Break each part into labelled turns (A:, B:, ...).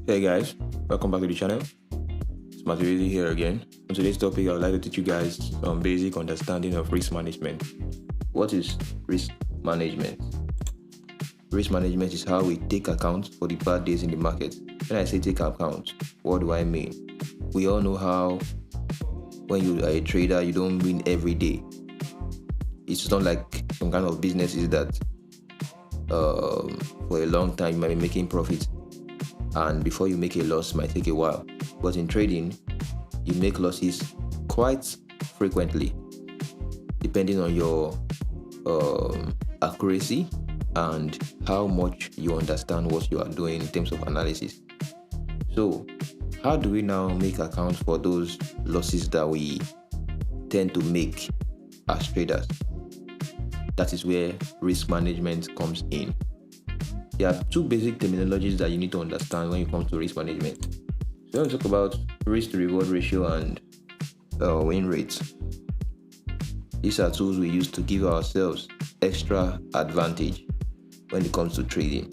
A: Hey guys, welcome back to the channel. It's Materially here again. On today's topic, I would like to teach you guys some basic understanding of risk management. What is risk management? Risk management is how we take account for the bad days in the market. When I say take account, what do I mean? We all know how when you are a trader, you don't win every day. It's not like some kind of businesses that for a long time you might be making profit, and before you make a loss might take a while. But in trading, you make losses quite frequently, depending on your accuracy and how much you understand what you are doing in terms of analysis. So, how do we now make account for those losses that we tend to make as traders? That is where risk management comes in. There are two basic terminologies that you need to understand when it comes to risk management. So when we talk about risk to reward ratio and win rates, these are tools we use to give ourselves extra advantage when it comes to trading.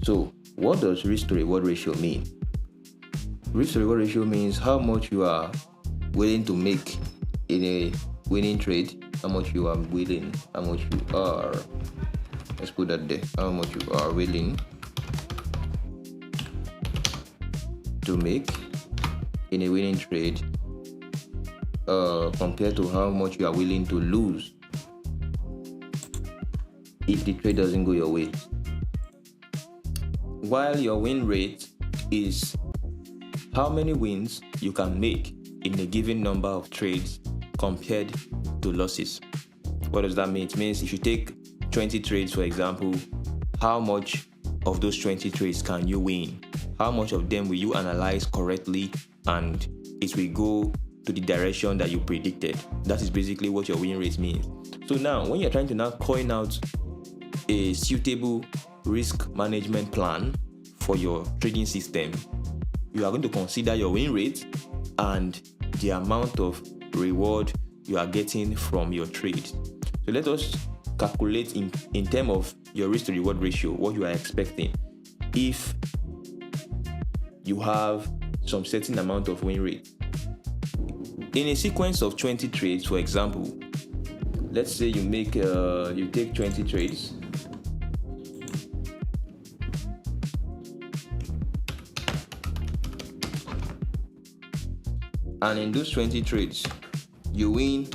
A: So what does risk to reward ratio mean? Risk to reward ratio means how much you are willing to make in a winning trade, how much you are, let's put that there, how much you are willing to make in a winning trade compared to how much you are willing to lose if the trade doesn't go your way. While your win rate is how many wins you can make in a given number of trades compared to losses. What does that mean? It means if you take 20 trades, for example, how much of those 20 trades can you win? How much of them will you analyze correctly and it will go to the direction that you predicted? That is basically what your win rate means. So now, when you're trying to now coin out a suitable risk management plan for your trading system, you are going to consider your win rate and the amount of reward you are getting from your trade. So let us calculate in terms of your risk to reward ratio what you are expecting if you have some certain amount of win rate. In a sequence of 20 trades, for example, let's say you take 20 trades and in those 20 trades you win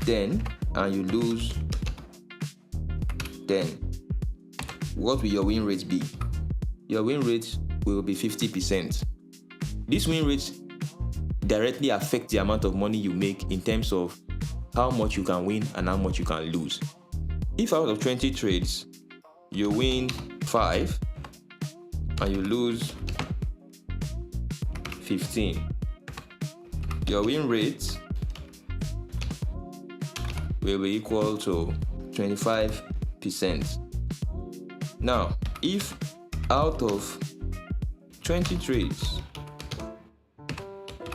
A: 10 and you lose 10. What will your win rate be? Your win rate will be 50%. This win rate directly affects the amount of money you make in terms of how much you can win and how much you can lose. If out of 20 trades you win 5 and you lose 15, your win rate will be equal to 25%. Now, if out of 20 trades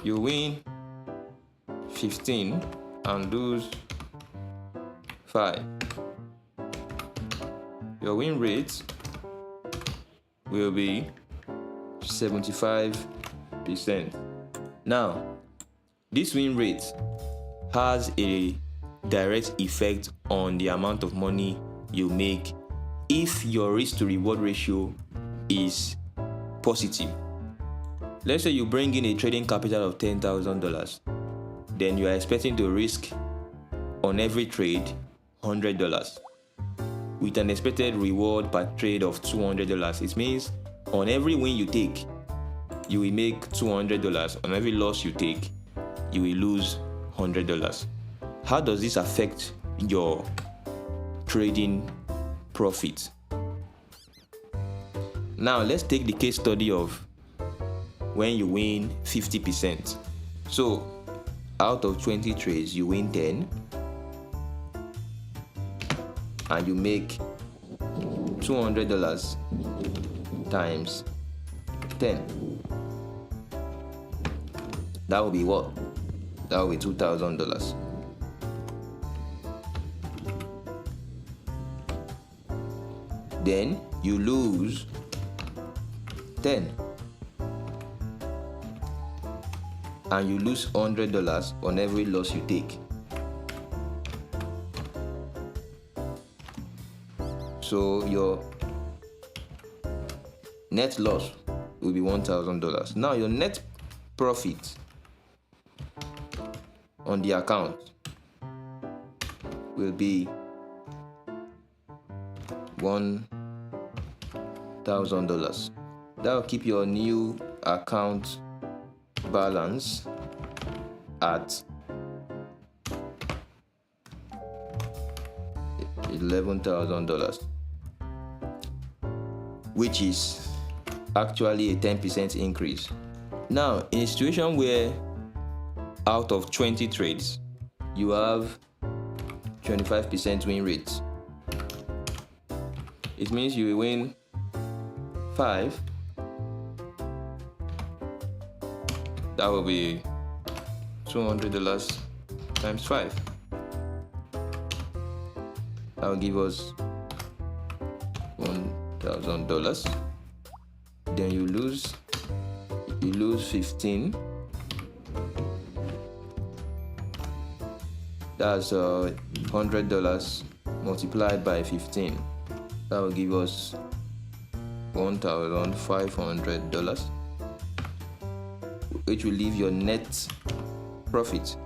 A: you win 15 and lose 5, your win rate will be 75%. Now, this win rate has a direct effect on the amount of money you make if your risk to reward ratio is positive. Let's say you bring in a trading capital of $10,000, then you are expecting to risk on every trade $100 with an expected reward per trade of $200. It means on every win you take, you will make $200. On every loss you take, you will lose $100. How does this affect your trading profit? Now let's take the case study of when you win 50%. So out of 20 trades you win 10 and you make $200 times 10. That will be what? That will be $2,000. Then you lose 10 and you lose $100 on every loss you take. So your net loss will be $1,000. Now your net profit on the account will be $1,000. That will keep your new account balance at $11,000, which is actually a 10% increase. Now, in a situation where out of 20 trades, you have 25% win rate, it means you will win 5. That will be $200 times 5. That will give us $1,000. Then you lose 15. That's $100 multiplied by 15. That will give us $1,500, which will leave your net profit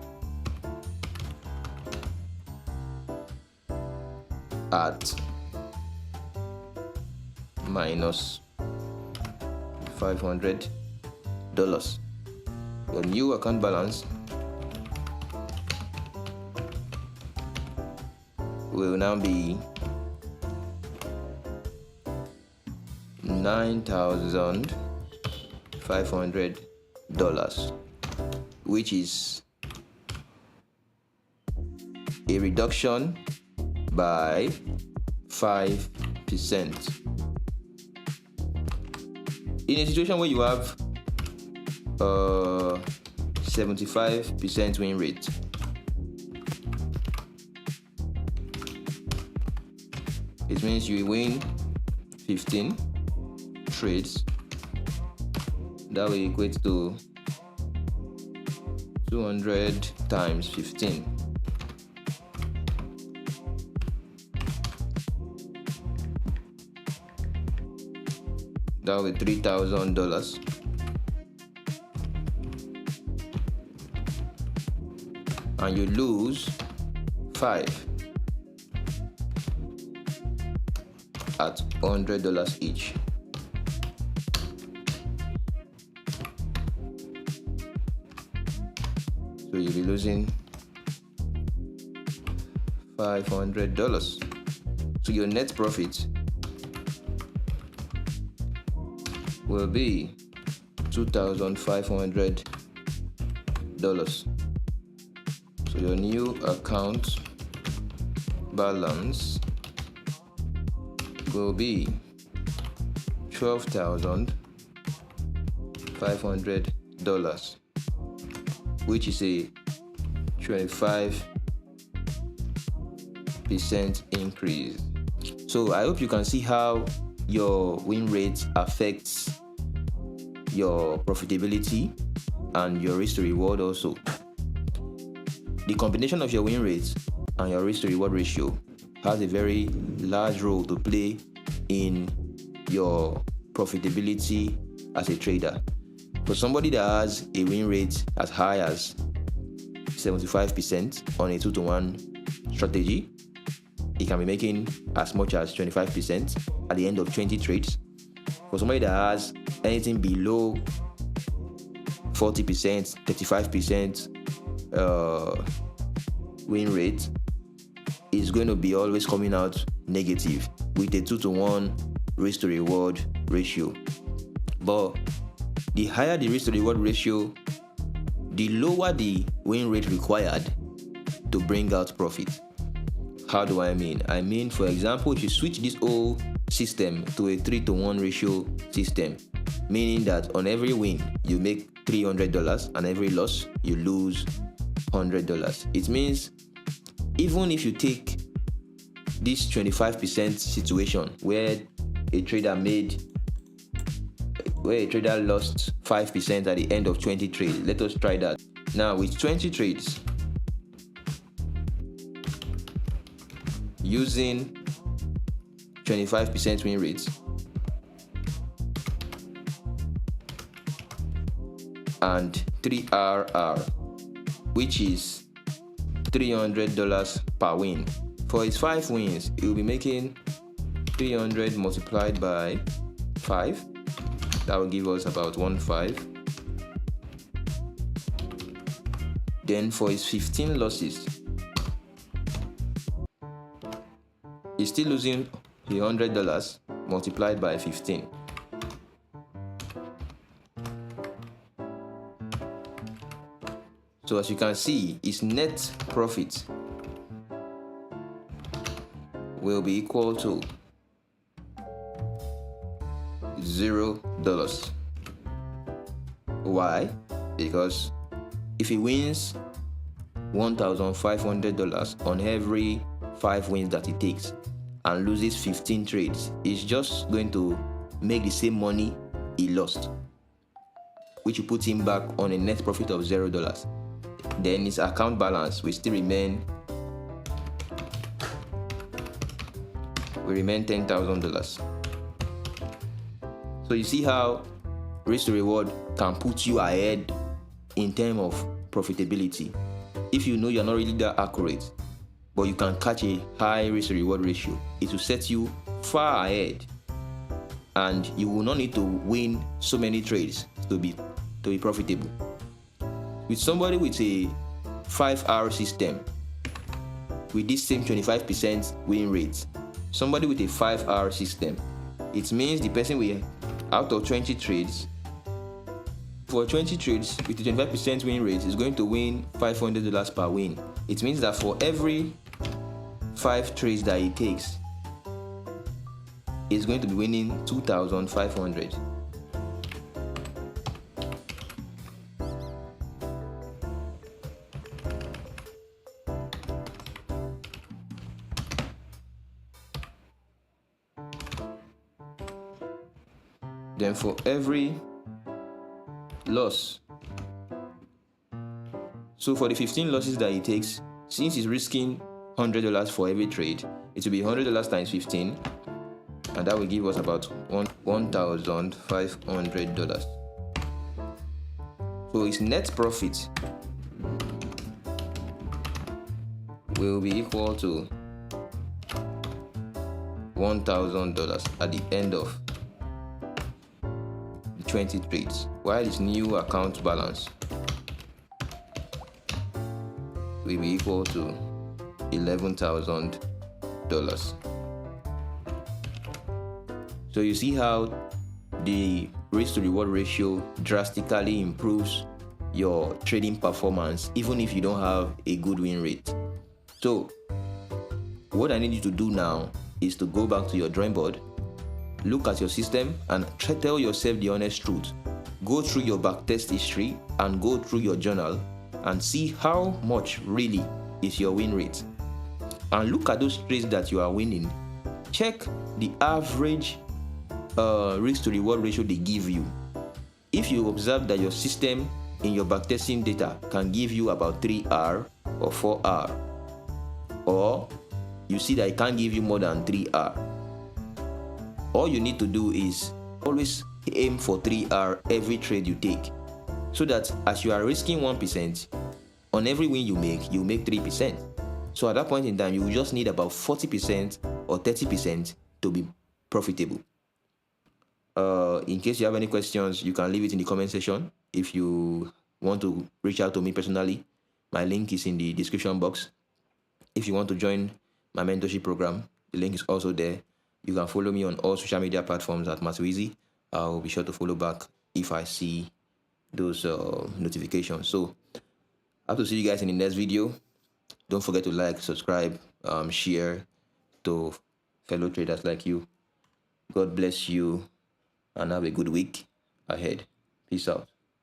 A: at minus $500. Your new account balance will now be $9,500, which is a reduction by 5%. In a situation where you have 75% win rate, it means you win 15 trades. That will equate to 200 times 15. That will be $3,000. And you lose 5 at $100 each. So you'll be losing $500. So your net profit will be $2,500. So your new account balance will be $12,500, which is a 25% increase. So I hope you can see how your win rate affects your profitability and your risk to reward also. The combination of your win rate and your risk to reward ratio has a very large role to play in your profitability as a trader. For somebody that has a win rate as high as 75% on a 2-to-1 strategy, he can be making as much as 25% at the end of 20 trades. For somebody that has anything below 40%, 35% win rate, is going to be always coming out negative with a 2-to-1 risk to reward ratio. But the higher the risk to reward ratio, the lower the win rate required to bring out profit. How do I mean? I mean, for example, if you switch this whole system to a 3-to-1 ratio system, meaning that on every win you make $300 and every loss you lose $100. It means even if you take this 25% situation where a trader made where a trader lost 5% at the end of 20 trades. Let us try that. Now with 20 trades, using 25% win rates and 3RR, which is $300 per win. For his 5 wins, he will be making 300 multiplied by 5. That will give us about 1.5. Then for his 15 losses, he's still losing $100 multiplied by 15. So as you can see, his net profit will be equal to $0. Why? Because if he wins $1,500 on every 5 wins that he takes and loses 15 trades, he's just going to make the same money he lost, which will put him back on a net profit of $0. Then his account balance will still remain $10,000. So you see how risk to reward can put you ahead in terms of profitability. If you know you're not really that accurate, but you can catch a high risk to reward ratio, it will set you far ahead, and you will not need to win so many trades to be profitable. With somebody with a 5R system, with this same 25% win rate, somebody with a 5R system, it means the person will, out of 20 trades, for 20 trades with a 25% win rate, is going to win $500 per win. It means that for every 5 trades that he takes, he's going to be winning $2,500. Then for every loss, so for the 15 losses that he takes, since he's risking $100 for every trade, it will be $100 times 15, and that will give us about $1,500. So his net profit will be equal to $1,000 at the end of 20 trades, while his new account balance will be equal to $11,000. So you see how the risk to reward ratio drastically improves your trading performance, even if you don't have a good win rate. So what I need you to do now is to go back to your drawing board, look at your system, and tell yourself the honest truth. Go through your backtest history and go through your journal and see how much really is your win rate. And look at those trades that you are winning. Check the average risk to reward ratio they give you. If you observe that your system in your backtesting data can give you about 3R or 4R, or you see that it can't give you more than 3R, all you need to do is always aim for 3R every trade you take, so that as you are risking 1%, on every win you make 3%. So at that point in time, you will just need about 40% or 30% to be profitable. In case you have any questions, you can leave it in the comment section. If you want to reach out to me personally, my link is in the description box. If you want to join my mentorship program, the link is also there. You can follow me on all social media platforms at Matuizi. I'll be sure to follow back if I see those notifications. So I have to see you guys in the next video. Don't forget to like, subscribe, share to fellow traders like you. God bless you and have a good week ahead. Peace out.